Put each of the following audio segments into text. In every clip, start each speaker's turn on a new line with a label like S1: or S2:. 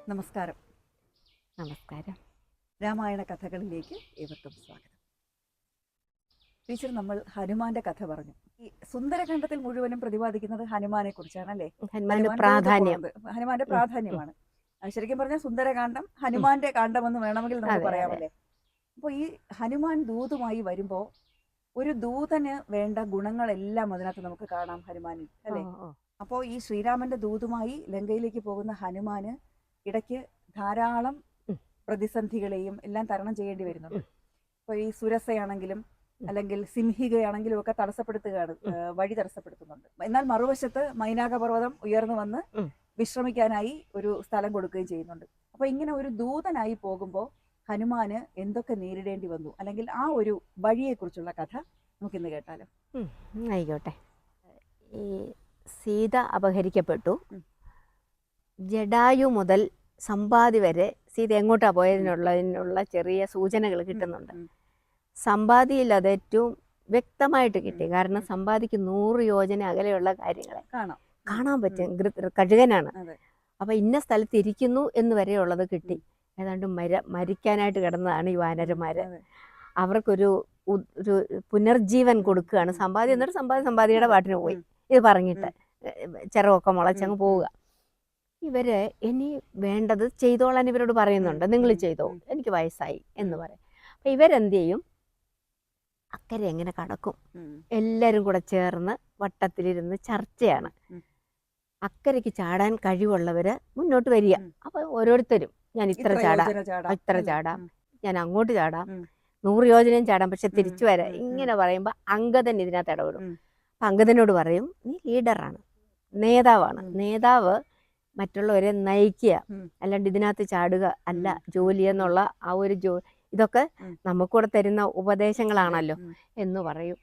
S1: നമസ്കാരം.
S2: നമസ്കാരം.
S1: രാമായണ കഥകളിലേക്ക് ഏവർക്കും സ്വാഗതം. ടീച്ചർ, നമ്മൾ ഹനുമാന്റെ കഥ പറഞ്ഞു. ഈ സുന്ദരകാന്ഡത്തിൽ മുഴുവനും പ്രതിപാദിക്കുന്നത് ഹനുമാനെ കുറിച്ചാണ്, അല്ലേ?
S2: ഹനുമാന്റെ പ്രാധാന്യം.
S1: ഹനുമാന്റെ പ്രാധാന്യമാണ്. ശരിക്കും പറഞ്ഞാൽ സുന്ദരകാന്ഡം ഹനുമാന്റെ കാണ്ഡമെന്ന് വേണമെങ്കിൽ നമുക്ക് പറയാമല്ലേ. അപ്പോൾ ഈ ഹനുമാൻ ദൂതുമായി വരുമ്പോൾ ഒരു ദൂതന് വേണ്ട ഗുണങ്ങളെല്ലാം അതിനകത്ത് നമുക്ക് കാണാം ഹനുമാനിൽ, അല്ലേ? അപ്പോൾ ഈ ശ്രീരാമന്റെ ദൂതുമായി ലങ്കയിലേക്ക് പോകുന്ന ഹനുമാന് ഇടയ്ക്ക് ധാരാളം പ്രതിസന്ധികളെയും എല്ലാം തരണം ചെയ്യേണ്ടി വരുന്നുണ്ട്. ഇപ്പോൾ ഈ സുരസയാണെങ്കിലും അല്ലെങ്കിൽ സിംഹികയാണെങ്കിലും ഒക്കെ തടസ്സപ്പെടുത്തുകയാണ്, വഴി തടസ്സപ്പെടുത്തുന്നുണ്ട്. എന്നാൽ മറുവശത്ത് മൈനാകപർവ്വതം ഉയർന്നു വന്ന് വിശ്രമിക്കാനായി ഒരു സ്ഥലം കൊടുക്കുകയും ചെയ്യുന്നുണ്ട്. അപ്പോൾ ഇങ്ങനെ ഒരു ദൂതനായി പോകുമ്പോൾ ഹനുമാന് എന്തൊക്കെ നേരിടേണ്ടി വന്നു, അല്ലെങ്കിൽ ആ ഒരു വഴിയെക്കുറിച്ചുള്ള കഥ നമുക്കിന്ന് കേട്ടാലോ?
S2: ആയിക്കോട്ടെ. ഈ സീത അപഹരിക്കപ്പെട്ടു. ജഡായു മുതൽ സമ്പാദി വരെ സീത എങ്ങോട്ടാ പോയതിനുള്ള ചെറിയ സൂചനകൾ കിട്ടുന്നുണ്ട്. സമ്പാദിയിൽ അത് ഏറ്റവും വ്യക്തമായിട്ട് കിട്ടി. കാരണം സമ്പാദിക്ക് 100 യോജന അകലെയുള്ള കാര്യങ്ങളെ കാണാൻ പറ്റും. കഴുകനാണ്. അപ്പൊ ഇന്ന സ്ഥലത്ത് ഇരിക്കുന്നു എന്ന് വരെയുള്ളത് കിട്ടി. ഏതാണ്ട് മരിക്കാനായിട്ട് കിടന്നതാണ് ഈ വാനരന്മാര്. അവർക്കൊരു പുനർജീവൻ കൊടുക്കുകയാണ് സമ്പാദി. എന്നിട്ട് സമ്പാദിയുടെ പാട്ടിന് പോയി ഇത് പറഞ്ഞിട്ട് ചിറകൊക്കെ മുളച്ചങ്ങ് പോവുക. ഇവര് ഇനി വേണ്ടത് ചെയ്തോളാൻ ഇവരോട് പറയുന്നുണ്ട്. നിങ്ങൾ ചെയ്തോ, എനിക്ക് വയസ്സായി എന്ന് പറയും. അപ്പൊ ഇവരെന്ത് ചെയ്യും? അക്കരെ എങ്ങനെ കടക്കും? എല്ലാരും കൂടെ ചേർന്ന് വട്ടത്തിലിരുന്ന് ചർച്ചയാണ്. അക്കരയ്ക്ക് ചാടാൻ കഴിവുള്ളവര് മുന്നോട്ട് വരിക. അപ്പൊ ഓരോരുത്തരും ഞാൻ ഇത്ര ചാടാം, ഞാൻ അങ്ങോട്ട് ചാടാം, 100 യോജനയും ചാടാം, പക്ഷെ തിരിച്ചു വരാം. ഇങ്ങനെ പറയുമ്പോ അങ്കദൻ ഇതിനകത്ത് ഇടപെടും. അപ്പൊ അങ്കദനോട് പറയും, നീ ലീഡറാണ്, നേതാവാണ്. നേതാവ് മറ്റുള്ളവരെ നയിക്കുക, അല്ലാണ്ട് ഇതിനകത്ത് ചാടുക അല്ല ജോലി എന്നുള്ള ആ ഒരു ഇതൊക്കെ നമുക്കൂടെ തരുന്ന ഉപദേശങ്ങളാണല്ലോ എന്ന് പറയും.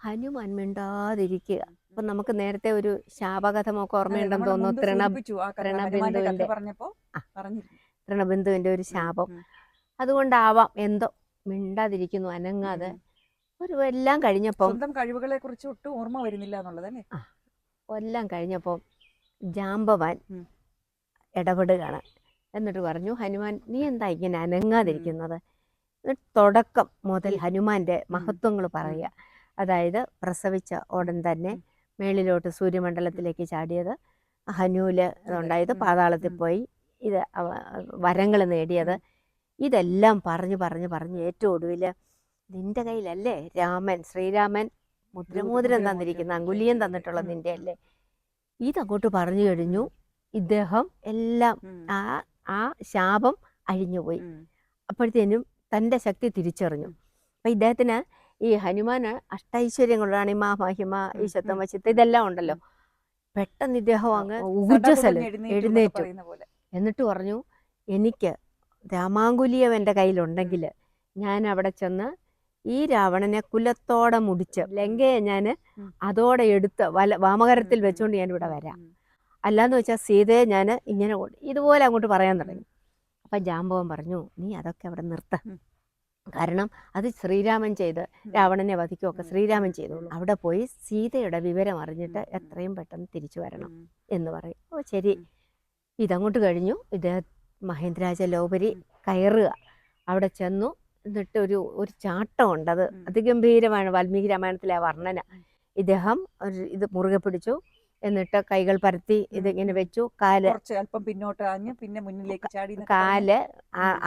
S2: ഹനുമാൻ മിണ്ടാതിരിക്കുക. അപ്പൊ നമുക്ക് നേരത്തെ ഒരു ശാപകഥമൊക്കെ ഓർമ്മയുണ്ടെന്ന് തോന്നുന്നു. തൃണബിന്ദുവിന്റെ ഒരു ശാപം. അതുകൊണ്ടാവാം എന്തോ മിണ്ടാതിരിക്കുന്നു, അനങ്ങാതെ. ഒരു എല്ലാം കഴിഞ്ഞപ്പം
S1: സ്വന്തം കഴിവുകളെ കുറിച്ച് ഒട്ടും ഓർമ്മ വരുന്നില്ല എന്നുള്ളതല്ലേ.
S2: എല്ലാം കഴിഞ്ഞപ്പം ജാമ്പവാൻ ഇടപെടുകയാണ്. എന്നിട്ട് പറഞ്ഞു, ഹനുമാൻ നീ എന്താ ഇങ്ങനെ അനങ്ങാതിരിക്കുന്നത്? തുടക്കം മുതൽ ഹനുമാന്റെ മഹത്വങ്ങൾ പറയുക. അതായത് പ്രസവിച്ച ഉടൻ തന്നെ മേളിലോട്ട് സൂര്യമണ്ഡലത്തിലേക്ക് ചാടിയത്, ഹനുവില് ഉണ്ടായത്, പാതാളത്തിൽ പോയി ഇത് വരങ്ങൾ നേടിയത്, ഇതെല്ലാം പറഞ്ഞ് ഏറ്റവും ഒടുവില് നിന്റെ കയ്യിലല്ലേ ശ്രീരാമൻ മുദ്രമോതിരം തന്നിരിക്കുന്ന, അങ്കുലിയം തന്നിട്ടുള്ളത് നിന്റെ അല്ലേ? ഇതങ്ങോട്ട് പറഞ്ഞു കഴിഞ്ഞു. ഇദ്ദേഹം എല്ലാം ആ ശാപം അഴിഞ്ഞുപോയി. അപ്പോഴത്തേനും തൻ്റെ ശക്തി തിരിച്ചറിഞ്ഞു. അപ്പൊ ഇദ്ദേഹത്തിന് ഈ ഹനുമാന് അഷ്ടൈശ്വര്യങ്ങളാണ്, ഇമാ മഹിമ ഈശത്വം വശിത്ത് ഇതെല്ലാം ഉണ്ടല്ലോ. പെട്ടെന്ന് ഇദ്ദേഹം അങ്ങ് ഊർജ്ജസ്വലൻ എഴുന്നേറ്റു. എന്നിട്ട് പറഞ്ഞു, എനിക്ക് രാമാങ്കുലിയം എൻ്റെ കയ്യിലുണ്ടെങ്കിൽ ഞാൻ അവിടെ ചെന്ന് ഈ രാവണനെ കുലത്തോടെ മുടിച്ച് ലങ്കയെ ഞാൻ അതോടെ എടുത്ത് വാമകരത്തിൽ വെച്ചുകൊണ്ട് ഞാൻ ഇവിടെ വരാം. അല്ലാന്ന് വെച്ചാൽ സീതയെ ഞാൻ ഇങ്ങനെ ഇതുപോലെ അങ്ങോട്ട് പറയാൻ തുടങ്ങി. അപ്പം ജാമ്പവൻ പറഞ്ഞു, നീ അതൊക്കെ അവിടെ നിർത്ത. കാരണം അത് ശ്രീരാമൻ ചെയ്ത് രാവണനെ വധിക്കുകയൊക്കെ ശ്രീരാമൻ ചെയ്തോളൂ. അവിടെ പോയി സീതയുടെ വിവരം അറിഞ്ഞിട്ട് എത്രയും പെട്ടെന്ന് തിരിച്ചു വരണം എന്ന് പറയും. ഓ ശരി. ഇതങ്ങോട്ട് കഴിഞ്ഞു. ഇത് മഹേന്ദ്രാജ ലോപരി കയറുക. അവിടെ ചെന്നു. എന്നിട്ട് ഒരു ചാട്ടമുണ്ട്, അത് അതിഗംഭീരമാണ്. വാൽമീകി രാമായണത്തിലെ ആ വർണ്ണന. ഇദ്ദേഹം ഇത് മുറുകെ പിടിച്ചു. എന്നിട്ട് കൈകൾ പരത്തി ഇതിങ്ങനെ വെച്ചു. കാല്
S1: അല്പം പിന്നോട്ട് ആഞ്ഞ് പിന്നെ മുന്നിലേക്ക് ചാടി.
S2: കാല്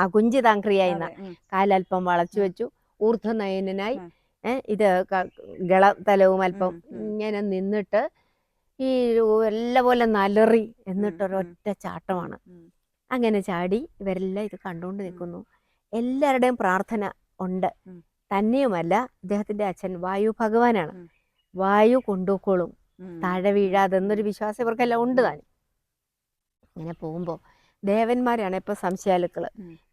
S2: അകുഞ്ചിതാംക്രിയായിന്ന കാലൽപ്പം വളച്ചു വെച്ചു. ഊർധ്വനയനായി ഇത് ഗളതലവും അല്പം ഇങ്ങനെ നിന്നിട്ട് ഈ എല്ലാ പോലെ നലറി. എന്നിട്ടൊരൊറ്റ ചാട്ടമാണ്. അങ്ങനെ ചാടി. ഇവരെല്ലാം ഇത് കണ്ടുകൊണ്ട് നിൽക്കുന്നു. എല്ലാവരുടെയും പ്രാർത്ഥന ഉണ്ട്. തന്നെയുമല്ല, ഇദ്ദേഹത്തിന്റെ അച്ഛൻ വായു ഭഗവാനാണ്. വായു കൊണ്ടുപോക്കോളും, താഴെ വീഴാതെന്നൊരു വിശ്വാസം ഇവർക്കെല്ലാം ഉണ്ട് താനും. ഇങ്ങനെ പോകുമ്പോൾ ദേവന്മാരാണ് ഇപ്പൊ സംശയാലുക്കള്.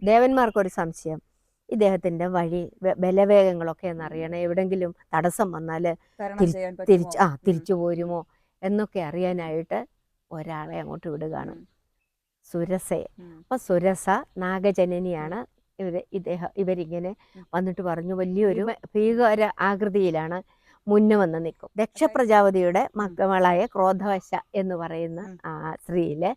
S2: ദേവന്മാർക്കൊരു സംശയം, ഇദ്ദേഹത്തിന്റെ വഴി ബലവേഗങ്ങളൊക്കെ എന്നറിയണം. എവിടെങ്കിലും തടസ്സം വന്നാല് തിരിച്ചു പോരുമോ എന്നൊക്കെ അറിയാനായിട്ട് ഒരാളെ അങ്ങോട്ട് വിടുകയാണ്, സുരസയെ. അപ്പൊ സുരസ നാഗജനനിയാണ്. ഇവരിങ്ങനെ വന്നിട്ട് പറഞ്ഞു, വലിയൊരു ഭീകര ആകൃതിയിലാണ് മുന്നേ വന്ന് നിൽക്കും. ദക്ഷ പ്രജാപതിയുടെ മകളായ ക്രോധവശ എന്ന് പറയുന്ന ആ സ്ത്രീയില്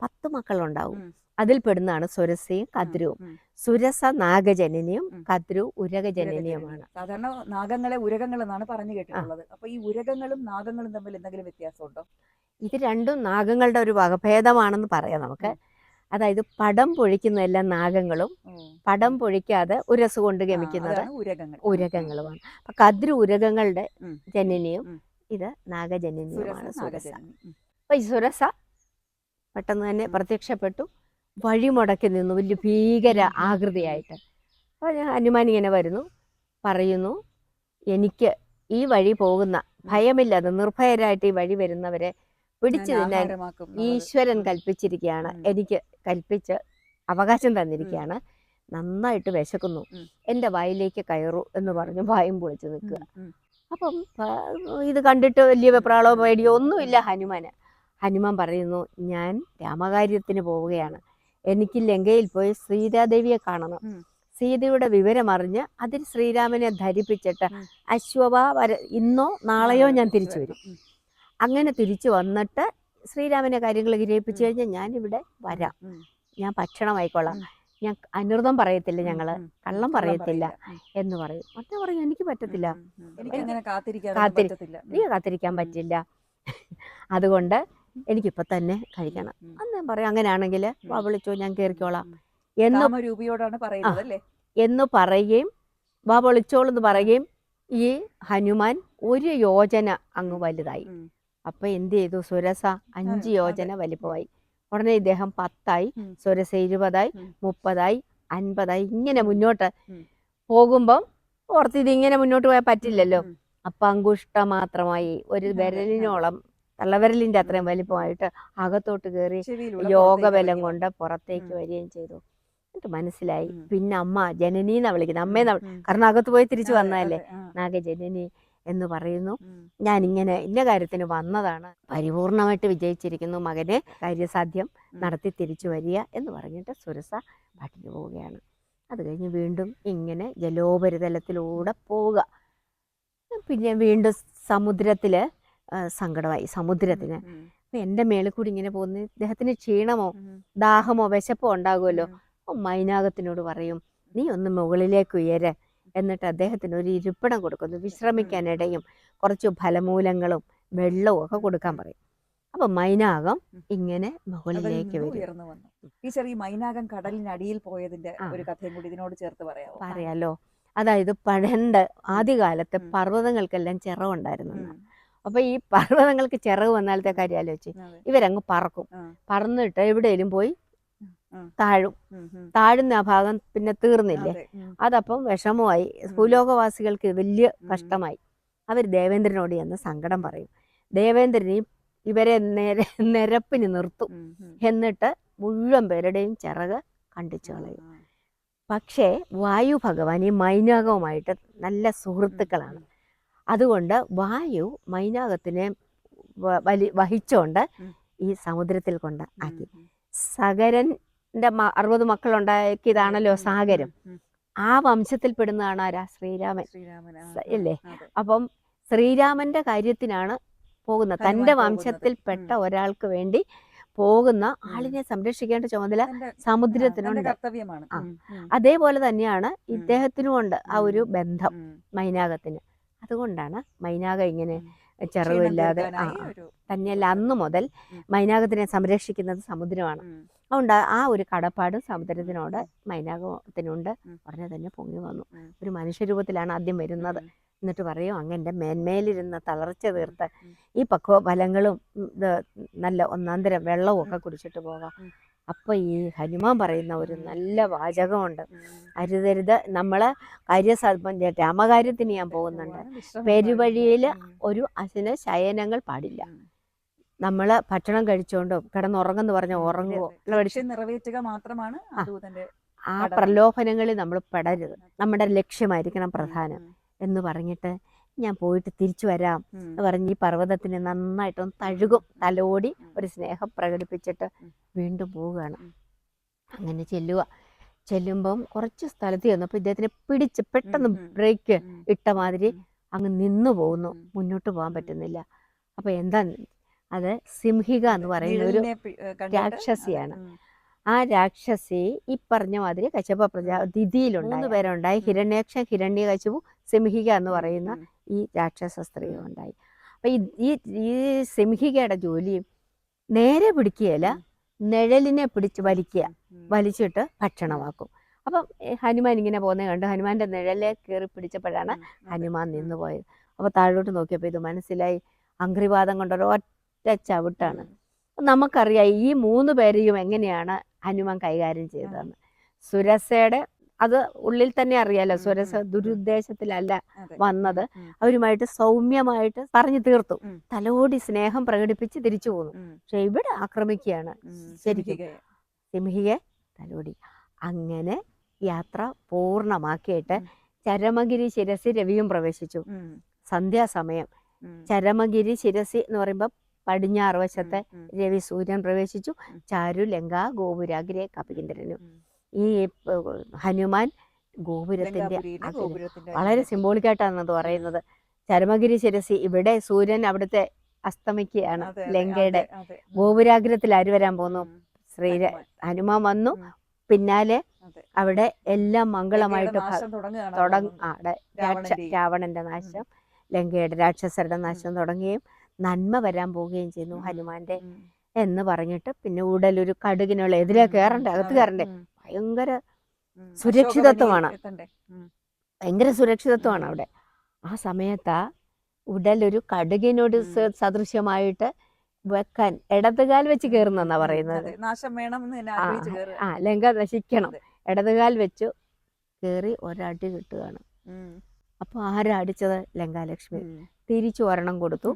S2: 10 മക്കളുണ്ടാവും. അതിൽ പെടുന്നതാണ് സുരസയും കദ്രുവും. സുരസ നാഗജനനിയും കദ്രു ഉരകജനനിയുമാണ്.
S1: സാധാരണ നാഗങ്ങളെ ഉരകങ്ങൾ എന്നാണ് പറഞ്ഞു കേട്ടിട്ടുള്ളത്. അപ്പൊ ഈ ഉരകങ്ങളും നാഗങ്ങളും തമ്മിൽ എന്തെങ്കിലും വ്യത്യാസമുണ്ടോ?
S2: ഇത് രണ്ടും നാഗങ്ങളുടെ ഒരു വകഭേദമാണെന്ന് പറയാം നമുക്ക്. അതായത് പടം പൊഴിക്കുന്നതെല്ലാം നാഗങ്ങളും പടം പൊഴിക്കാതെ ഉരസ് കൊണ്ട് ഗമിക്കുന്നത് ഉരകങ്ങളുമാണ്. അപ്പൊ കദ്രു ഉരകങ്ങളുടെ ജനനിയും ഇത് നാഗജനനിയുമാണ് സുരസ. അപ്പൊ ഈ സുരസ പെട്ടെന്ന് തന്നെ പ്രത്യക്ഷപ്പെട്ടു, വഴിമുടക്കി നിന്നു വലിയ ഭീകര ആകൃതിയായിട്ട്. അപ്പോൾ ഹനുമാൻ ഇങ്ങനെ വരുന്നു, പറയുന്നു, എനിക്ക് ഈ വഴി പോകുന്ന ഭയമില്ലാതെ നിർഭയരായിട്ട് ഈ വഴി വരുന്നവരെ പിടിച്ചു തിന്നാൻ ഈശ്വരൻ കൽപ്പിച്ചിരിക്കുകയാണ്, എനിക്ക് കൽപ്പിച്ച് അവകാശം തന്നിരിക്കുകയാണ്. നന്നായിട്ട് വിശക്കുന്നു, എൻ്റെ വായിലേക്ക് കയറൂ എന്ന് പറഞ്ഞ് വായും പൊളിച്ച് നിൽക്കുക. അപ്പം ഇത് കണ്ടിട്ട് വലിയ വെപ്രാളോ പേടിയോ ഒന്നുമില്ല ഹനുമാന്. ഹനുമാൻ പറയുന്നു, ഞാൻ രാമകാര്യത്തിന് പോവുകയാണ്, എനിക്ക് ലങ്കയിൽ പോയി സീതാദേവിയെ കാണണം. സീതയുടെ വിവരമറിഞ്ഞ് അതിൽ ശ്രീരാമനെ ധരിപ്പിച്ചിട്ട് ഇന്നോ നാളെയോ ഞാൻ തിരിച്ചു വരും. അങ്ങനെ തിരിച്ചു വന്നിട്ട് ശ്രീരാമനെ കാര്യങ്ങൾ ഗ്രഹിപ്പിച്ചു കഴിഞ്ഞാൽ ഞാനിവിടെ വരാം, ഞാൻ ഭക്ഷണമായിക്കൊള്ളാം, ഞാൻ അനൃതം പറയത്തില്ല, ഞങ്ങള് കള്ളം പറയത്തില്ല എന്ന് പറയും. മറ്റേ പറയും, എനിക്ക് പറ്റത്തില്ല, കാത്തിരിക്കാൻ പറ്റില്ല, അതുകൊണ്ട് എനിക്കിപ്പോൾ തന്നെ കഴിക്കണം. അന്ന് ഞാൻ പറയും, അങ്ങനെയാണെങ്കിൽ വിളിച്ചോ, ഞാൻ കയറിക്കോളാം എന്ന് പറയുകയും വിളിച്ചോളെന്ന് പറയുകയും ഈ ഹനുമാൻ 1 യോജന അങ്ങ് വലുതായി. അപ്പൊ എന്ത് ചെയ്തു? സുരസ 5 യോജന വലിപ്പമായി. ഉടനെ ഇദ്ദേഹം 10ആയി, സുരസ 20ആയി, 30ആയി, 50ആയി. ഇങ്ങനെ മുന്നോട്ട് പോകുമ്പം ഓർത്ത് ഇതിങ്ങനെ മുന്നോട്ട് പോയാൽ പറ്റില്ലല്ലോ. അപ്പൊ അങ്കുഷ്ട മാത്രമായി, ഒരു വിരലിനോളം, തള്ളവിരലിന്റെ അത്രയും വലിപ്പമായിട്ട് അകത്തോട്ട് കയറി യോഗബലം കൊണ്ട് പുറത്തേക്ക് വരികയും ചെയ്തു. എന്നിട്ട് മനസ്സിലായി. പിന്നെ അമ്മ ജനനീന്നാ വിളിക്കുന്നത്, അമ്മേന്നാ. കാരണം അകത്ത് പോയി തിരിച്ചു വന്നതല്ലേ, നാഗജനനി എന്ന് പറയുന്നു. ഞാൻ ഇങ്ങനെ ഇന്ന കാര്യത്തിന് വന്നതാണ്, പരിപൂർണമായിട്ട് വിജയിച്ചിരിക്കുന്നു, മകനെ കാര്യസാധ്യം നടത്തി തിരിച്ചു വരിക എന്ന് പറഞ്ഞിട്ട് സുരസ പാട്ടിന് പോവുകയാണ്. അത് കഴിഞ്ഞ് വീണ്ടും ഇങ്ങനെ ജലോപരിതലത്തിലൂടെ പോവുക. പിന്നെ വീണ്ടും സമുദ്രത്തില് സങ്കടമായി സമുദ്രത്തിന്. എൻ്റെ മേളിൽ കൂടി ഇങ്ങനെ പോകുന്ന ഇദ്ദേഹത്തിന് ക്ഷീണമോ ദാഹമോ വിശപ്പോ ഉണ്ടാകുമല്ലോ. മൈനാകത്തിനോട് പറയും, നീ ഒന്ന് മുകളിലേക്ക് ഉയര്. എന്നിട്ട് അദ്ദേഹത്തിന് ഒരു ഇരിപ്പിടം കൊടുക്കുന്നു, വിശ്രമിക്കാനിടയും കുറച്ച് ഫലമൂലങ്ങളും വെള്ളവും ഒക്കെ കൊടുക്കാൻ പറയും. അപ്പൊ മൈനാകം ഇങ്ങനെ മുകളിലേക്ക്
S1: വരും. മൈനാകം കടലിനടിയിൽ പോയതിന്റെ ഒരു കഥയും കൂടി ഇതിനോട് ചേർത്ത്
S2: പറയാലോ. അതായത് പണ്ട് ആദ്യകാലത്ത് പർവ്വതങ്ങൾക്കെല്ലാം ചിറവുണ്ടായിരുന്നു. അപ്പൊ ഈ പർവ്വതങ്ങൾക്ക് ചിറവ് വന്നാലത്തെ കാര്യം ആലോചിച്ച് ഇവരങ്ങ് പറക്കും. പറന്നിട്ട് എവിടെയെങ്കിലും പോയി താഴുന്ന ആ ഭാഗം പിന്നെ തീർന്നില്ലേ, അതപ്പം വിഷമമായി. ഭൂലോകവാസികൾക്ക് വലിയ കഷ്ടമായി. അവർ ദേവേന്ദ്രനോട് ചെന്ന് സങ്കടം പറയും. ദേവേന്ദ്രനെ ഇവരെ നിരപ്പിന് നിർത്തും. എന്നിട്ട് മുഴുവൻ പേരുടെയും ചിറക് കണ്ടിച്ചു കളയും. പക്ഷേ വായു ഭഗവാൻ ഈ മൈനാകവുമായിട്ട് നല്ല സുഹൃത്തുക്കളാണ്. അതുകൊണ്ട് വായു മൈനാകത്തിനെ വഹിച്ചുകൊണ്ട് ഈ സമുദ്രത്തിൽ കൊണ്ട് ആക്കി. സഗരന്റെ 60 മക്കളുണ്ടാക്കിയതാണല്ലോ സാഗരം. ആ വംശത്തിൽ പെടുന്നതാണ് ആരാ? ശ്രീരാമൻ അല്ലേ? അപ്പം ശ്രീരാമന്റെ കാര്യത്തിനാണ് പോകുന്നത്. തൻ്റെ വംശത്തിൽപ്പെട്ട ഒരാൾക്ക് വേണ്ടി പോകുന്ന ആളിനെ സംരക്ഷിക്കേണ്ട ചുമതല സമുദ്രത്തിനുണ്ട്. അതേപോലെ തന്നെയാണ് ഇദ്ദേഹത്തിനുമുണ്ട് ആ ഒരു ബന്ധം മൈനാകത്തിന്. അതുകൊണ്ടാണ് മൈനാകം ഇങ്ങനെ ചിറവില്ലാതെ. തന്നെയല്ല, അന്നു മുതൽ മൈനാകത്തിനെ സംരക്ഷിക്കുന്നത് സമുദ്രമാണ്. അതുകൊണ്ട് ആ ഒരു കടപ്പാട് സമുദ്രത്തിനോട് മൈനാകത്തിനുണ്ട്. ഉടനെ തന്നെ പൊങ്ങി വന്നു. ഒരു മനുഷ്യരൂപത്തിലാണ് ആദ്യം വരുന്നത്. എന്നിട്ട് പറയും, അങ്ങൻ്റെ മേന്മേലിരുന്ന് തളർച്ച തീർത്ത് ഈ പക്വ ഫലങ്ങളും നല്ല ഒന്നാന്തരം വെള്ളവും ഒക്കെ കുടിച്ചിട്ട് പോകാം. അപ്പൊ ഈ ഹനുമാൻ പറയുന്ന ഒരു നല്ല വാചകമുണ്ട്, അരുതരുത്, നമ്മള് രാമകാര്യത്തിന് ഞാൻ പോകുന്നുണ്ട്. പെരുവഴിയിൽ ഒരു അസിന് ശയനങ്ങൾ പാടില്ല. നമ്മള് ഭക്ഷണം കഴിച്ചോണ്ടോ കിടന്നുറങ്ങെന്ന് പറഞ്ഞ ഉറങ്ങുവോ,
S1: നിറവേറ്റുക മാത്രമാണ്
S2: ആ പ്രലോഭനങ്ങളിൽ നമ്മൾ പെടരുത്. നമ്മുടെ ലക്ഷ്യമായിരിക്കണം പ്രധാനം എന്ന് പറഞ്ഞിട്ട് ഞാൻ പോയിട്ട് തിരിച്ചു വരാം എന്ന് പറഞ്ഞ് ഈ പർവ്വതത്തിന് നന്നായിട്ടൊന്ന് തഴുകും, തലോടി ഒരു സ്നേഹം പ്രകടിപ്പിച്ചിട്ട് വീണ്ടും പോവുകയാണ്. അങ്ങനെ ചെല്ലുമ്പം കുറച്ച് സ്ഥലത്ത് ചെന്നപ്പോൾ ഇദ്ദേഹത്തിനെ പിടിച്ച് പെട്ടെന്ന് ബ്രേക്ക് ഇട്ട മാതിരി അങ്ങ് നിന്നു പോകുന്നു, മുന്നോട്ട് പോകാൻ പറ്റുന്നില്ല. അപ്പൊ എന്താ അത്? സിംഹിക എന്ന് പറയുന്ന ഒരു രാക്ഷസിയാണ്. ആ ആ രാക്ഷസി ഈ പറഞ്ഞ മാതിരി കശ്യപ ദിതിയിലുണ്ടായി 3 പേരുണ്ടായി. ഹിരണ്യാക്ഷൻ, ഹിരണ്യകശിപു, സിംഹിക എന്ന് പറയുന്ന ഈ രാക്ഷസ സ്ത്രീയും ഉണ്ടായി. അപ്പൊ ഈ ഈ സിംഹികയുടെ ജോലി നേരെ പിടിക്കുകയല്ല, നിഴലിനെ പിടിച്ച് വലിച്ചിട്ട് ഭക്ഷണമാക്കും. അപ്പം ഹനുമാൻ ഇങ്ങനെ പോകുന്നത് കണ്ട് ഹനുമാന്റെ നിഴലെ കയറി പിടിച്ചപ്പോഴാണ് ഹനുമാൻ നിന്ന് പോയത്. അപ്പോൾ താഴോട്ട് നോക്കിയപ്പോൾ ഇത് മനസ്സിലായി, അംഗ്രിവാദം കൊണ്ടൊരു ഒറ്റ ചവിട്ടാണ്. നമുക്കറിയാം ഈ 3 പേരെയും എങ്ങനെയാണ് ഹനുമാൻ കൈകാര്യം ചെയ്തതെന്ന്. സുരസയുടെ അത് ഉള്ളിൽ തന്നെ അറിയാലോ, സുരസ ദുരുദ്ദേശത്തിലല്ല വന്നത്. അവരുമായിട്ട് സൗമ്യമായിട്ട് പറഞ്ഞു തീർത്തു, തലോടി സ്നേഹം പ്രകടിപ്പിച്ച് തിരിച്ചു പോന്നു. പക്ഷെ ഇവിടെ ആക്രമിക്കുകയാണ് ശരിക്കും, സിംഹിയെ തലോടി. അങ്ങനെ യാത്ര പൂർണ്ണമാക്കിയിട്ട് ചരമഗിരി ശിരസി രവിയും പ്രവേശിച്ചു. സന്ധ്യാസമയം ചരമഗിരി ശിരസി എന്ന് പറയുമ്പോൾ പടിഞ്ഞാറ് വശത്തെ രവി സൂര്യൻ പ്രവേശിച്ചു. ചാരു ലങ്ക ഗോപുരാഗ്രേ കപീന്ദ്രനു. ഈ ഹനുമാൻ ഗോപുരത്തിന്റെ വളരെ സിംബോളിക്കായിട്ടാണ് പറയുന്നത്. ചരമഗിരി ശിരസി ഇവിടെ സൂര്യൻ അവിടുത്തെ അസ്തമിക്കുകയാണ്. ലങ്കയുടെ ഗോപുരാഗ്രത്തിൽ ആര് വരാൻ പോന്നു? ഹനുമാൻ വന്നു. പിന്നാലെ അവിടെ എല്ലാം മംഗളമായിട്ട് രാവണന്റെ നാശം, ലങ്കയുടെ രാക്ഷസരുടെ നാശം തുടങ്ങുകയും നന്മ വരാൻ പോവുകയും ചെയ്യുന്നു ഹനുമാന്റെ എന്ന് പറഞ്ഞിട്ട് പിന്നെ ഉടലൊരു കടുകിനുള്ള എതിരെ കയറണ്ടേ, അകത്ത് കയറണ്ടേ, ഭയങ്കര സുരക്ഷിതത്വമാണ്, അവിടെ. ആ സമയത്താ ഉടലൊരു കടുകിനോട് സദൃശ്യമായിട്ട് വെക്കാൻ ഇടതുകാൽ വെച്ച് കയറുന്നെന്നാ പറയുന്നത്. ലങ്ക നശിക്കണം, ഇടതുകാൽ വെച്ചു കയറി ഒരടി കിട്ടുകയാണ്. അപ്പൊ ആരാ അടിച്ചത്? ലങ്കാലക്ഷ്മി. തിരിച്ചു ഒരെണ്ണം കൊടുത്തു.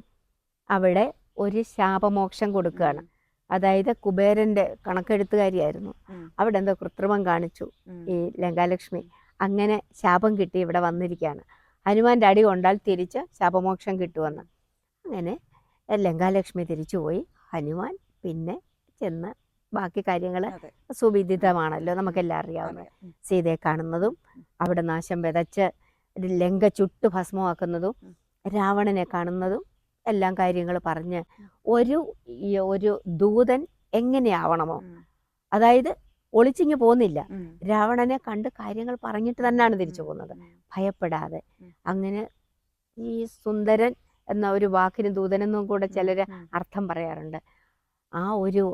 S2: അവിടെ ഒരു ശാപമോക്ഷം കൊടുക്കുകയാണ്. അതായത് കുബേരന്റെ കണക്കെഴുത്തുകാരിയായിരുന്നു. അവിടെ എന്തോ കൃത്രിമം കാണിച്ചു ഈ ലങ്കാലക്ഷ്മി. അങ്ങനെ ശാപം കിട്ടി ഇവിടെ വന്നിരിക്കുകയാണ്. ഹനുമാന്റെ അടി കൊണ്ടാൽ തിരിച്ച് ശാപമോക്ഷം കിട്ടുമെന്ന്. അങ്ങനെ ലങ്കാലക്ഷ്മി തിരിച്ചുപോയി. ഹനുമാൻ പിന്നെ ചെന്ന് ബാക്കി കാര്യങ്ങൾ സുവിദിതമാണല്ലോ, നമുക്കെല്ലാം അറിയാവുന്നത്. സീതയെ കാണുന്നതും അവിടെ നാശം വിതച്ച് ലങ്ക ചുട്ടു ഭസ്മമാക്കുന്നതും രാവണനെ കാണുന്നതും എല്ലാം കാര്യങ്ങൾ പറഞ്ഞ് ഒരു ദൂതൻ എങ്ങനെയാവണമോ, അതായത് ഒളിച്ചിങ്ങ് പോകുന്നില്ല, രാവണനെ കണ്ട് കാര്യങ്ങൾ പറഞ്ഞിട്ട് തന്നെയാണ് തിരിച്ചു പോകുന്നത്, ഭയപ്പെടാതെ. അങ്ങനെ ഈ സുന്ദരൻ എന്ന ഒരു വാക്കിന് ദൂതനെന്നും കൂടെ ചിലര് അർത്ഥം പറയാറുണ്ട്. ആ ഒരു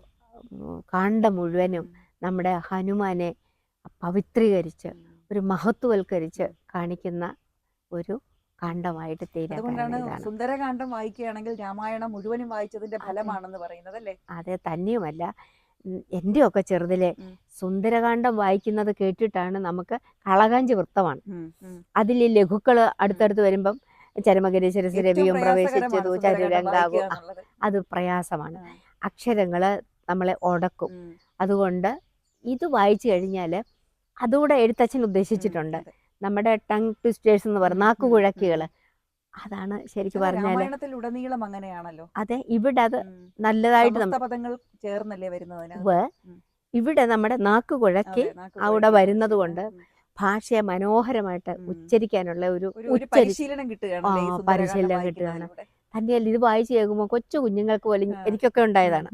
S2: കാണ്ഡം മുഴുവനും നമ്മുടെ ഹനുമാനെ പവിത്രീകരിച്ച് ഒരു മഹത്വവൽക്കരിച്ച് കാണിക്കുന്ന ഒരു കാണ്ഡമായിട്ട്
S1: അതുകൊണ്ടാണ് സുന്ദരകാന്ഡം വായിക്കുകയാണെങ്കിൽ രാമായണം മുഴുവനും വായിച്ചതിന്റെ ഫലമാണെന്ന് പറയുന്നത് അല്ലേ?
S2: അതെ, തന്നെയുമല്ല, എന്റെയൊക്കെ ചെറുതിലെ സുന്ദരകാന്ഡം വായിക്കുന്നത് കേട്ടിട്ടാണ് നമുക്ക് കളകാഞ്ചി വൃത്തമാണ്. അതിൽ ഈ ലഘുക്കള് അടുത്തടുത്ത് വരുമ്പം ചരമഗിരി ശിരസി രവിയും പ്രവേശിച്ചതു ചരുരംഗാകും, അത് പ്രയാസമാണ്. അക്ഷരങ്ങള് നമ്മളെ ഉടക്കും. അതുകൊണ്ട് ഇത് വായിച്ചു കഴിഞ്ഞാൽ അതുകൂടെ എഴുത്തച്ഛൻ ഉദ്ദേശിച്ചിട്ടുണ്ട്. നമ്മുടെ ടങ് ട്വിസ്റ്റേഴ്സ് എന്ന് പറഞ്ഞ നാക്കുകുഴക്കികള്, അതാണ് ശരിക്കും പറഞ്ഞാല്
S1: അങ്ങനെയാണല്ലോ.
S2: അതെ, ഇവിടെ അത് നല്ലതായിട്ട്
S1: പദങ്ങൾ ചേർന്നല്ലേ വരുന്നത്.
S2: ഇവിടെ നമ്മുടെ നാക്കുകുഴക്കി അവിടെ വരുന്നത് കൊണ്ട് ഭാഷയെ മനോഹരമായിട്ട് ഉച്ചരിക്കാനുള്ള ഒരു
S1: പരിശീലനം കിട്ടുകയാണ്.
S2: തന്നെയല്ല, ഇത് വായിച്ചു കേൾക്കുമ്പോൾ കൊച്ചു കുഞ്ഞുങ്ങൾക്ക് പോലും എനിക്കൊക്കെ ഉണ്ടായതാണ്.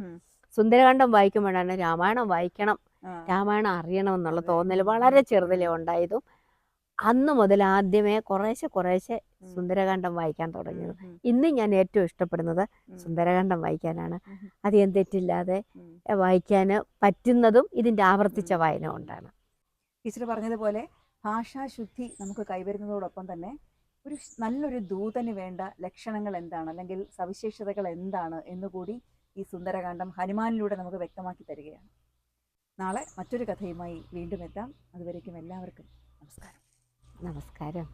S2: സുന്ദരകാന്ഡം വായിക്കുമ്പോഴാണ് രാമായണം വായിക്കണം, രാമായണം അറിയണം എന്നുള്ള തോന്നൽ വളരെ ചെറുതിലേ ഉണ്ടായതും അന്ന് മുതൽ ആദ്യമേ കുറേശ്ശെ സുന്ദരകാന്ഡം വായിക്കാൻ തുടങ്ങിയത്. ഇന്ന് ഞാൻ ഏറ്റവും ഇഷ്ടപ്പെടുന്നത് സുന്ദരകാന്ഡം വായിക്കാനാണ്. അധികം തെറ്റില്ലാതെ വായിക്കാൻ പറ്റുന്നതും ഇതിൻ്റെ ആവർത്തിച്ച വായന കൊണ്ടാണ്.
S1: ടീച്ചർ പറഞ്ഞതുപോലെ ഭാഷാശുദ്ധി നമുക്ക് കൈവരുന്നതോടൊപ്പം തന്നെ നല്ലൊരു ദൂതന് വേണ്ട ലക്ഷണങ്ങൾ എന്താണ്, അല്ലെങ്കിൽ സവിശേഷതകൾ എന്താണ് എന്നുകൂടി ഈ സുന്ദരകാന്ഡം ഹനുമാനിലൂടെ നമുക്ക് വ്യക്തമാക്കി തരികയാണ്. നാളെ മറ്റൊരു കഥയുമായി വീണ്ടും എത്താം. അതുവരേക്കും എല്ലാവർക്കും നമസ്കാരം.
S2: നമസ്കാരം.